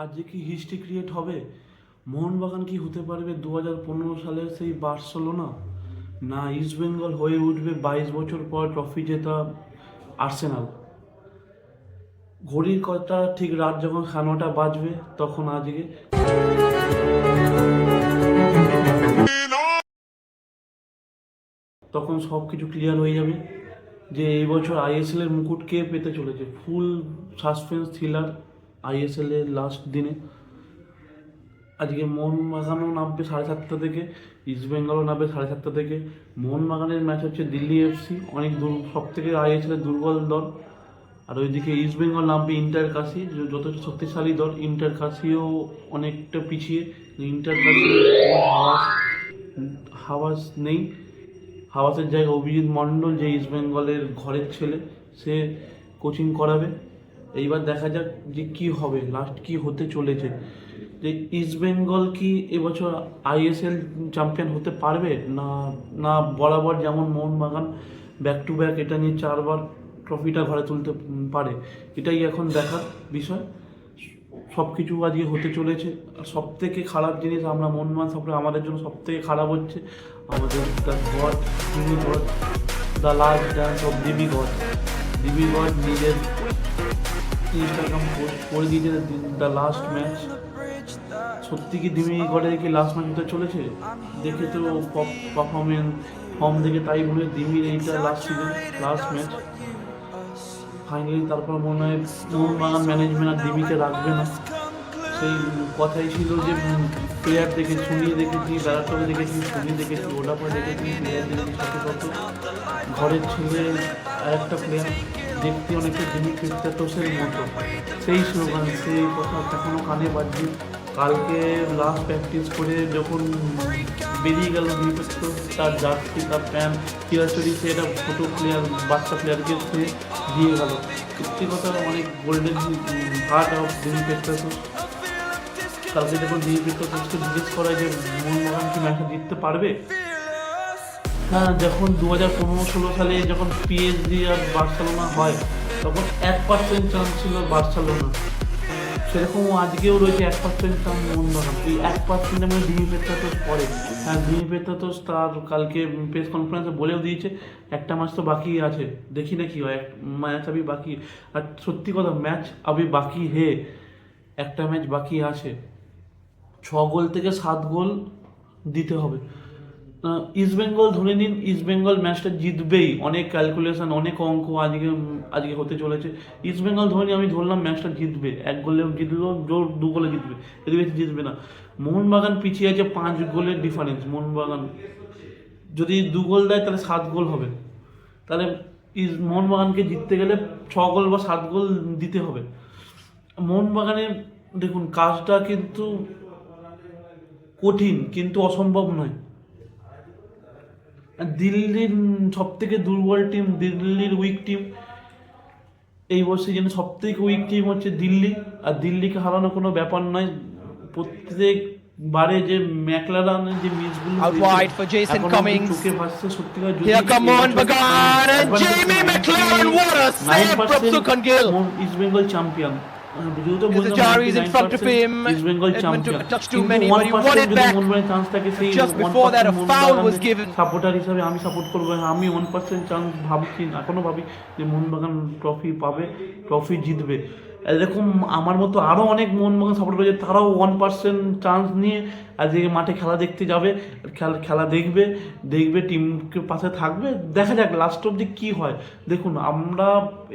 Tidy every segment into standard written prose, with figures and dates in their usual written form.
আজকে কি history create হবে? মোহনবাগান কি হতে পারবে 2015 সালের সেই বার্সেলোনা? না ইস্টবেঙ্গল হয়ে উঠবে 22 বছর পর ট্রফি জেতা আর্সেনাল? ঘড়ির কথা ঠিক রাত যখন 9:30 বাজবে তখন আজকে তখন সব কিছু ক্লিয়ার হয়ে যাবে যে এই বছর আইএসএল এর মুকুট কে পেতে চলেছে। ফুল সাসপেন্স থ্রিলার আইএসএল এর লাস্ট দিনে। আজকে মোহনবাগানও নামবে 7:30 থেকে, ইস্টবেঙ্গলও নামবে 7:30 থেকে। মোহনবাগানের ম্যাচ হচ্ছে দিল্লি এফসি, অনেক সব থেকে আইএসএল এর দুর্বল দল। আর ওইদিকে ইস্টবেঙ্গল নামবে ইন্টার কাশি, যথেষ্ট শক্তিশালী দল। ইন্টার কাশিও অনেকটা পিছিয়ে। ইন্টার কাশি হাওয়াস হাওয়াস নেই, হাওয়াসের জায়গায় অভিজিৎ মণ্ডল, যে ইস্টবেঙ্গলের ঘরের ছেলে, সে কোচিং করাবে। এইবার দেখা যাক যে কি হবে, লাস্ট কি হতে চলেছে। যে ইস্টবেঙ্গল কি এবছর আইএসএল চ্যাম্পিয়ন হতে পারবে, না না বরাবর যেমন মোহনবাগান ব্যাক টু ব্যাক এটা নিয়ে 4বার ট্রফিটা ঘরে তুলতে পারে, এটাই এখন দেখার বিষয়। সব কিছু আজকে হতে চলেছে। আর সব থেকে খারাপ জিনিস, আমরা মোহনবাগান সাপোর্টার, আমাদের জন্য সব থেকে খারাপ হচ্ছে আমাদের the god, DB god, the last dance of DB god. DB god নিজের ইনস্টাগ্রাম পোস্ট করে দিয়েছে দ্য লাস্ট ম্যাচ। সত্যি কি ডিবি গডের কি লাস্ট ম্যাচ হতে চলেছে? দেখে তো পারফরমেন্স ফর্ম দেখে তাই মনে হয় ডিবির এইটা last season, last match. Finally তারপর মনে হয় মোহনবাগান ম্যানেজমেন্ট আর ডিবিকে রাখবে না। সেই কথাই ছিল যে প্লেয়ার দেখে শুনিয়ে দেখেছি, ব্যারাটোকে দেখেছি, শুনিয়ে দেখেছি, ওডাপা দেখেছি, প্লেয়ার দেখেছি শত শত। ঘরের ছেলে আরেকটা প্লেয়ার দেখতে অনেকটা জিমি ক্রিস্টাটোসের মতো, সেই স্লোগান, সেই কথা এখনও কানে বাজছে। কালকে লাস্ট প্র্যাকটিস করে যখন বেরিয়ে গেল জিমি, তার জার্সি, তার প্যান্ট চিরাচরি, সে একটা ছোটো প্লেয়ার, বাচ্চা প্লেয়ারকে সে দিয়ে গেল। সত্যি কথা অনেক গোল্ডেন হার্ট অফ জিমি ক্রিস্টাটোস। কালকে যখন ডিবি ক্রিস্টাটোসকে জিজ্ঞেস করা যে মোহনবাগান কি ম্যাচটা জিততে পারবে, হ্যাঁ, যখন 2015-16 সালে যখন পিএসজি আর বার্সেলোনা হয় তখন 1% চান্স ছিল বার্সেলোনা, সেরকম আজকেও রয়েছে 1% চান্স মোহনবাগান। এই 1% মানে ডিমি পেত্রাতোস পড়ে। হ্যাঁ, ডিমি পেত্রাতোস তার কালকে প্রেস কনফারেন্সে বলেও দিয়েছে একটা ম্যাচ তো বাকি আছে, দেখি না কি হয়, ম্যাচ আবি বাকি। আর সত্যি কথা, ম্যাচ আবি বাকি হে, একটা ম্যাচ বাকি আছে। 6 গোল থেকে 7 গোল দিতে হবে। ইস্টবেঙ্গল ধরে নিন, ইস্টবেঙ্গল ম্যাচটা জিতবেই, অনেক ক্যালকুলেশন, অনেক অঙ্ক আজকে আজকে হতে চলেছে। ইস্টবেঙ্গল ধরে নিন, আমি ধরলাম ম্যাচটা জিতবে, 1 গোলে জিতলো, জোর 2 গোলে জিতবে, এর বেশি জিতবে না। মোহনবাগান পিছিয়ে আছে 5 গোলের ডিফারেন্স। মোহনবাগান যদি 2 গোল দেয় তাহলে 7 গোল হবে। তাহলে মোহনবাগানকে জিততে গেলে 6 গোল বা 7 গোল দিতে হবে। মোহনবাগানের দেখুন কাজটা কিন্তু কঠিন, কিন্তু অসম্ভব নয়। দিল্লির সব থেকে দুর্বল টিম, দিল্লির উইক টিম, এই সিজনে সব থেকে উইক টিম হচ্ছে দিল্লি। আর দিল্লিকে হারানো কোনো ব্যাপার নয়। প্রত্যেকবারে যে ম্যাকলারানের যে মিসগুলো চোখে ভাসছে, সত্যিকার যদি East Bengal champion, Zajari is in front of him. Edmund took a touch too many, but he won it back. Just before that, a foul was given. Supporter হিসাবে আমি সাপোর্ট করবো, আমি 1% চান্স ভাবছি, এখনো ভাবি যে মোহনবাগান ট্রফি পাবে, ট্রফি জিতবে। এরকম আমার মতো আরও অনেক মোহনবাগান সাপোর্ট করেছে, তারাও 1% চান্স নিয়ে আজকে মাঠে খেলা দেখতে যাবে, খেলা দেখবে, টিমকে পাশে থাকবে। দেখা যাক লাস্ট অব্দি কী হয়। দেখুন, আমরা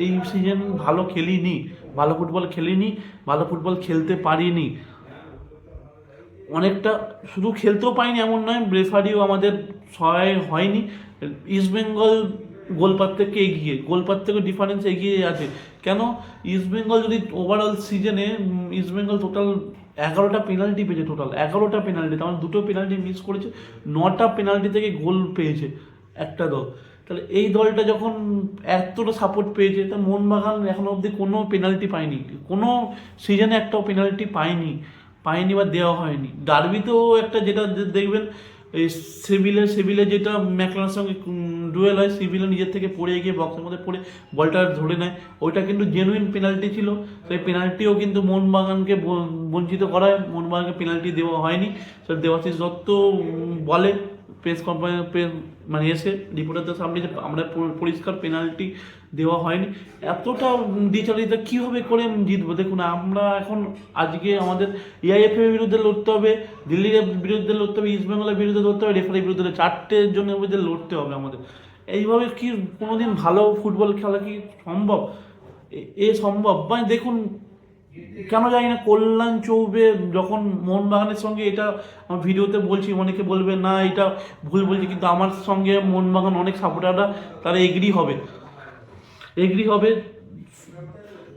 এই সিজন ভালো খেলিনি, ভালো ফুটবল খেলিনি, ভালো ফুটবল খেলতে পারিনি। অনেকটা শুধু খেলতেও পারিনি এমন নয়, রেফারিও আমাদের সহায় হয়নি। ইস্টবেঙ্গল গোলপাত থেকে এগিয়ে, গোলপাত থেকে ডিফারেন্স এগিয়ে আছে। কেন? ইস্টবেঙ্গল যদি ওভারঅল সিজনে ইস্টবেঙ্গল টোটাল 11টা পেনাল্টি পেয়েছে, টোটাল 11টা পেনাল্টি, তার মানে 2টো পেনাল্টি মিস করেছে, 9টা পেনাল্টি থেকে গোল পেয়েছে একটা দল। তাহলে এই দলটা যখন এতটা সাপোর্ট পেয়েছে, তা মোহনবাগান এখনো অবধি কোনো পেনাল্টি পায়নি, কোনো সিজনে একটাও পেনাল্টি পায়নি বা দেওয়া হয়নি। ডার্বিতেও একটা যেটা দেখবেন এই সেভিলে যেটা ম্যাকলারের সঙ্গে ডুয়েল হয়, সেভিলে নিজের থেকে পড়ে গিয়ে বক্সের মধ্যে পড়ে বলটা ধরে নেয়, ওইটা কিন্তু জেনুইন পেনাল্টি ছিল। সেই পেনাল্টিও কিন্তু মোহনবাগানকে বঞ্চিত করায়, মোহনবাগানকে পেনাল্টি দেওয়া হয়নি। স্যার দেবাশিস দত্ত বলে প্রেস কনফারেন্স মানে এসে রিপোর্টারদের সামনে যে আমরা পরিষ্কার পেনাল্টি দেওয়া হয়নি। এতটা দ্বিচারিতা কীভাবে করে জিতবো? দেখুন, আমরা এখন আজকে আমাদের এআইএফএ এর বিরুদ্ধে লড়তে হবে, দিল্লির বিরুদ্ধে লড়তে হবে, ইস্ট বেঙ্গলের বিরুদ্ধে লড়তে হবে, রেফারির বিরুদ্ধে, চারটের জন্য বিরুদ্ধে লড়তে হবে আমাদের। এইভাবে কি কোনোদিন ভালো ফুটবল খেলা কি সম্ভব? এ সম্ভব? মানে দেখুন, কেন জানি না কল্যাণ চৌবে যখন মোহনবাগানের সঙ্গে, এটা আমার ভিডিওতে বলছি, অনেকে বলবে না এটা ভুল বলছি, কিন্তু আমার সঙ্গে মোহনবাগান অনেক সাপোর্টাররা তারা এগ্রি হবে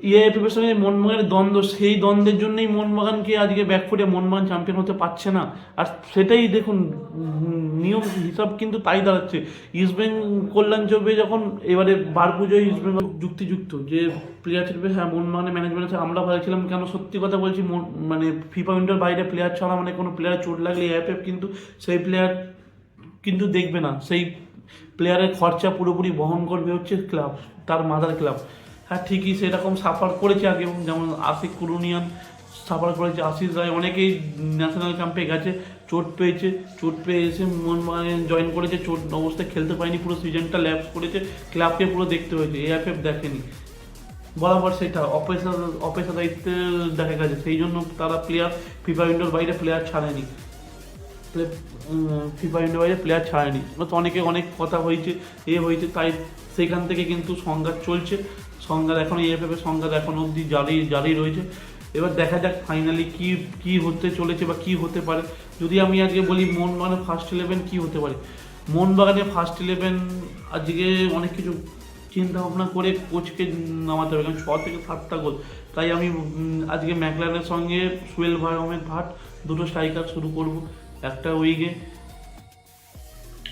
এআইএফএফের সঙ্গে মোহনবাগানের দ্বন্দ্ব, সেই দ্বন্দ্বের জন্যই মোহনবাগানকে আজকে ব্যাকফুটে মোহনবাগান চ্যাম্পিয়ন হতে পারছে না। আর সেটাই দেখুন, নিয়ম হিসাব কিন্তু তাই দাঁড়াচ্ছে। ইস্টবেঙ্গল কল্যাণ চৌবে যখন এবারে বার পুজোয় ইস্টবেঙ্গল যুক্তিযুক্ত যে প্লেয়ার ছিল, হ্যাঁ মোহনবাগানের ম্যানেজমেন্ট আছে, আমরা ভাবছিলাম, কেন সত্যি কথা বলছি, মানে ফিফা উইন্ডোর বাইরে প্লেয়ার ছাড়া, মানে কোনো প্লেয়ার চোট লাগলে এআইএফএফ কিন্তু সেই প্লেয়ার কিন্তু দেখবে না, সেই প্লেয়ারের খরচা পুরোপুরি বহন করবে হচ্ছে ক্লাব, তার মাদার ক্লাব। হ্যাঁ ঠিকই, সেরকম সাফার করেছে আগে, যেমন আশিক কুরুনিয়ান সাফার করেছে, আশিস রায়, অনেকেই ন্যাশনাল ক্যাম্পে গেছে, চোট পেয়ে এসে মোহনবাগানে জয়েন করেছে, চোট অবস্থায় খেলতে পারেনি, পুরো সিজনটা ল্যাপস করেছে, ক্লাবকে পুরো দেখতে হয়েছে, এআইএফএফ দেখেনি বরাবর, সেটা অপেশাদারিত্বে দেখা গেছে, সেই জন্য তারা প্লেয়ার ফিফা উইন্ডোর বাইরে প্লেয়ার ছাড়েনি, তো অনেক কথা হয়েছে, তাই সেখান থেকে কিন্তু সংঘাত চলছে, সংঘাত এখন এআইএফএফের সংঘাত এখন অবধি জারি রয়েছে। এবার দেখা যাক ফাইনালি কি হতে চলেছে বা কি হতে পারে। যদি আমি আজকে বলি মোহনবাগানের ফার্স্ট 11 কি হতে পারে, মোহনবাগানের ফার্স্ট 11 আজকে অনেক কিছু চিন্তা ভাবনা করে কোচকে নামাতে হবে, কারণ 6 থেকে 7টা গোল। তাই আমি আজকে ম্যাকলারের সঙ্গে সুয়েল ভাট দুটো স্ট্রাইকার শুরু করব। একটা উইংয়ে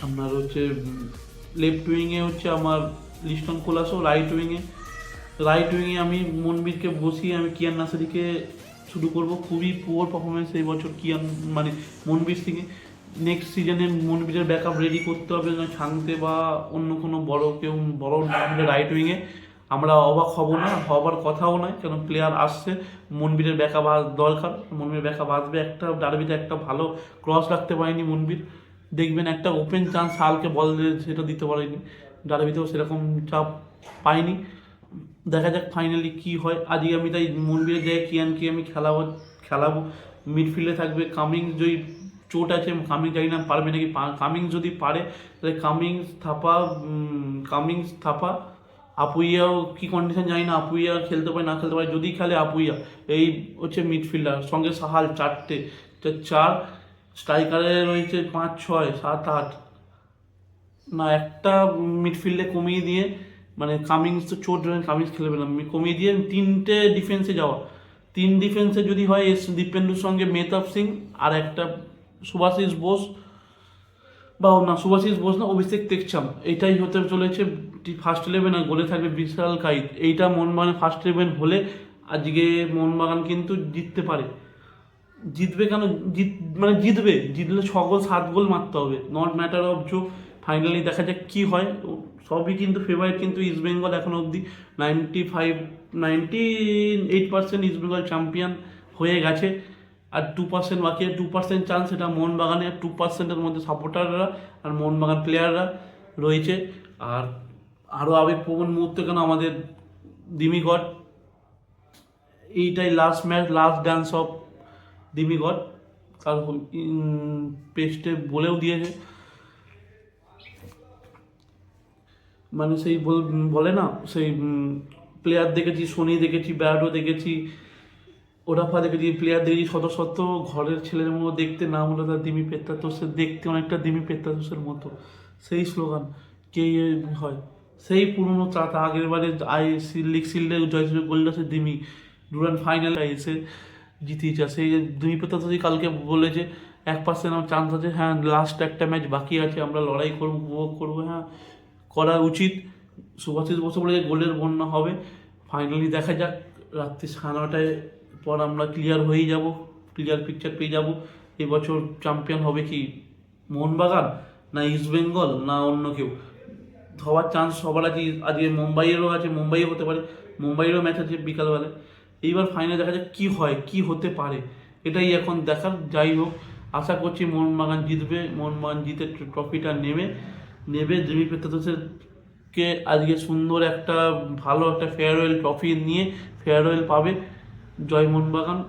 আপনার হচ্ছে, লেফট উইংয়ে হচ্ছে আমার লিস্টন কোলাসো, রাইট উইংয়ে আমি মনবীরকে বসিয়ে আমি কিয়ান নাসারিকে শুরু করব। খুবই পুয়ার পারফরমেন্স এই বছর মনবীর সিংয়ে। নেক্সট সিজনে মনবীরের ব্যাকআপ রেডি করতে হবে, ছাংতে বা অন্য কোনো বড় নামলে রাইট উইংয়ে আমরা অবাক হব না, হবার কথাও নয়, কেন প্লেয়ার আসছে, মনবীরের ব্যাকআপ দরকার, মনবীর ব্যাকআপ আসবে। একটা ডার্বিতে একটা ভালো ক্রস রাখতে পারেনি মনবীর, দেখবেন একটা ওপেন চান্স হালকে বল সেটা দিতে পারেনি, ডার্বিতেও সেরকম চাপ পাইনি। দেখা যাক ফাইনালি কি হয়। আজকে আমি তাই মনবীরের জায়গায় কিয়ানকে আমি খেলাবো। মিডফিল্ডে থাকবে কামিংস, যদি চোট আছে কামিংস জানি না পারবে নাকি, কামিংস যদি পারে তাহলে কামিংস থাপা আপুইয়াও কি কন্ডিশন জানি না, আপুইয়া খেলতে পারে না খেলতে পারে, যদি খেলে আপুইয়া, এই হচ্ছে মিডফিল্ডার, সঙ্গে সাহাল, 4 স্ট্রাইকারে রয়েছে 5, 6, 7, 8 না, একটা মিডফিল্ডে কমিয়ে দিয়ে, মানে কামিংস তো চোট কামিংস খেলবে না, কমিয়ে দিয়ে 3টে ডিফেন্সে যাওয়া, 3 ডিফেন্সে যদি হয় দীপেন্দুর সঙ্গে মেহতাব সিং, আর একটা সুভাশিস বোস অভিষেক টেকচাম, এইটাই হতে চলেছে ফার্স্ট 11। আর গোলে থাকবে বিশাল কাইত। এইটা মোহনবাগান ফার্স্ট 11 হলে আজকে মোহনবাগান কিন্তু জিততে পারে। জিতবে কেন, জিতলে 6 গোল 7 গোল মারতে হবে, নট ম্যাটার অফ জো। ফাইনালি দেখা যাক কি হয়। সবই কিন্তু ফেভারিট কিন্তু ইস্টবেঙ্গল এখন অবধি 98% ইস্টবেঙ্গল চ্যাম্পিয়ন হয়ে গেছে, আর 2% বাকি, 2% চান্স, এটা মোহনবাগানের 2%-এর মধ্যে সাপোর্টাররা আর মোহনবাগান প্লেয়াররা রয়েছে। আর আরও আবেগপ্রবণ মুহূর্ত কেন, আমাদের দিমিগড, এইটাই last match, last dance of দিমিগড, তার পেস্টে বলেও দিয়েছে, মানে সেই বলে না, সেই প্লেয়ার দেখেছি, সোনি দেখেছি, ব্যাডও দেখেছি, ওরাফা দেখেছি, প্লেয়ার দেখেছি, শত ঘরের ছেলের মতো দেখতে, নাম হলো তার দিমি পেত্রাতোসের, দেখতে অনেকটা দিমি পেত্রাতোসের মতো, সেই স্লোগান কে হয়, সেই পুরনো চাতা, আগের বারে লিগ শিল্ডে জয়সূর্য গোল্ডাসের দিমি, ডুরান্ড ফাইনালে এসে জিতিয়েছে। সেই দিমি পেত্রাতোসই কালকে বলেছে 1% আমার চান্স আছে, হ্যাঁ লাস্ট একটা ম্যাচ বাকি আছে, আমরা লড়াই করবো, উপভোগ করবো, হ্যাঁ করা উচিত। সুভাষিস বসে বলে গোলের বন্যা হবে। ফাইনালি দেখা যাক, রাত্রি 9:30 পর আমরা ক্লিয়ার হয়ে যাব, ক্লিয়ার পিকচার পেয়ে যাব, এবছর চ্যাম্পিয়ন হবে কি মোহনবাগান না ইস্টবেঙ্গল না অন্য কেউ, হওয়ার চান্স সবার আছে। আজকে মুম্বাইয়েরও আছে, মুম্বাইও হতে পারে, মুম্বাইয়েরও ম্যাচ আছে বিকালবেলায়। এইবার ফাইনাল দেখা যাক কী হয়, কী হতে পারে, এটাই এখন দেখার। যাই হোক, আশা করছি মোহনবাগান জিতবে, মোহনবাগান জিতে ট্রফিটা নেবে জিমি পেত্রাতোসকে আজকে সুন্দর একটা ভালো একটা ফেয়ারওয়েল ট্রফি নিয়ে ফেয়ারওয়েল পাবে। জয় মোহনবাগান,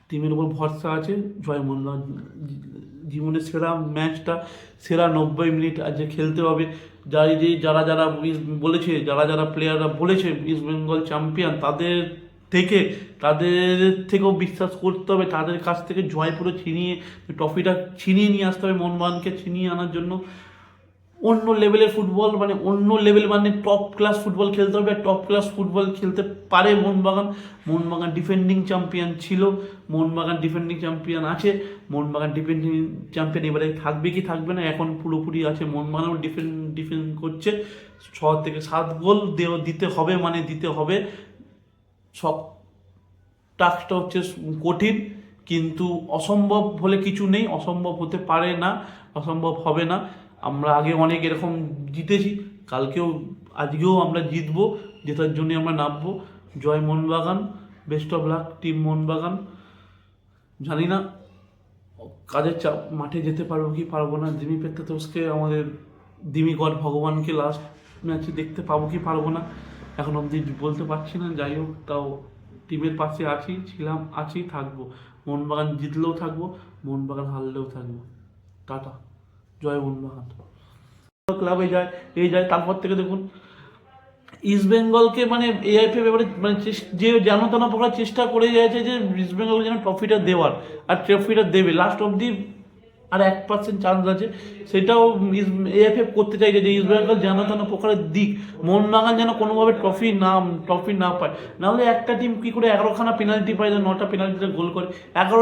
টিমের উপর ভরসা আছে, জয় মোহনবাগান। জীবনের সেরা ম্যাচটা, সেরা 90 মিনিট আজকে খেলতে হবে। যারা বলেছে, যারা প্লেয়াররা বলেছে ইস্ট বেঙ্গল চ্যাম্পিয়ন, তাদের থেকেও বিশ্বাস করতে হবে, তাদের কাছ থেকে জয় পুরো ট্রফিটা ছিনিয়ে নিয়ে আসতে হবে। মোহনবাগানকে ছিনিয়ে আনার জন্য অন্য লেভেলের ফুটবল, মানে অন্য লেভেল, মানে টপ ক্লাস ফুটবল খেলতে হবে। টপ ক্লাস ফুটবল খেলতে পারে মোহনবাগান ডিফেন্ডিং চ্যাম্পিয়ন ছিল, মোহনবাগান ডিফেন্ডিং চ্যাম্পিয়ন আছে, মোহনবাগান ডিফেন্ডিং চ্যাম্পিয়ন এবারে থাকবে কি থাকবে না এখন পুরোপুরি আছে। মোহনবাগানও ডিফেন্ড করছে, 6 থেকে 7 গোল দিতে হবে, মানে দিতে হবে। সব টাস্কটা হচ্ছে কঠিন, কিন্তু অসম্ভব বলে কিছু নেই, অসম্ভব হতে পারে না, অসম্ভব হবে না। আমরা আগে অনেক এরকম জিতেছি, আজকেও আমরা জিতবো, জেতার জন্য আমরা নামবো। জয় Mohun Bagan, best of luck team Mohun Bagan. জানি না কাজের চাপ মাঠে যেতে পারবো কি পারবো না, জিমি পেত্রাতোসকে আমাদের দিমিগড ভগবানকে লাস্ট ম্যাচে দেখতে পাবো কি পারবো না এখন অবধি বলতে পারছি না। যাই হোক, তাও টিমের পাশে আছি থাকবো। মোহনবাগান জিতলেও থাকবো, মোহনবাগান হারলেও থাকবো। টাটা, জয় মোহনবাগান। ক্লাবে যায় তারপর থেকে দেখুন ইস্ট বেঙ্গলকে মানে এআইএফএফ এবারে মানে যে যেন তেন প্রকার চেষ্টা করে যাচ্ছে যে ইস্ট বেঙ্গলকে যেন ট্রফিটা দেওয়ার, আর ট্রফিটা দেবে লাস্ট অবধি। আর 1% চান্স আছে, সেটাও এআইএফএফ করতে চাইছে যে ইস্ট বেঙ্গল যেন তেন প্রকারের দিক, মোহনবাগান যেন কোনোভাবে ট্রফি না পায়। নাহলে একটা টিম কী করে 11খানা পেনাল্টি পায়, 9টা পেনাল্টিতে গোল করে, 11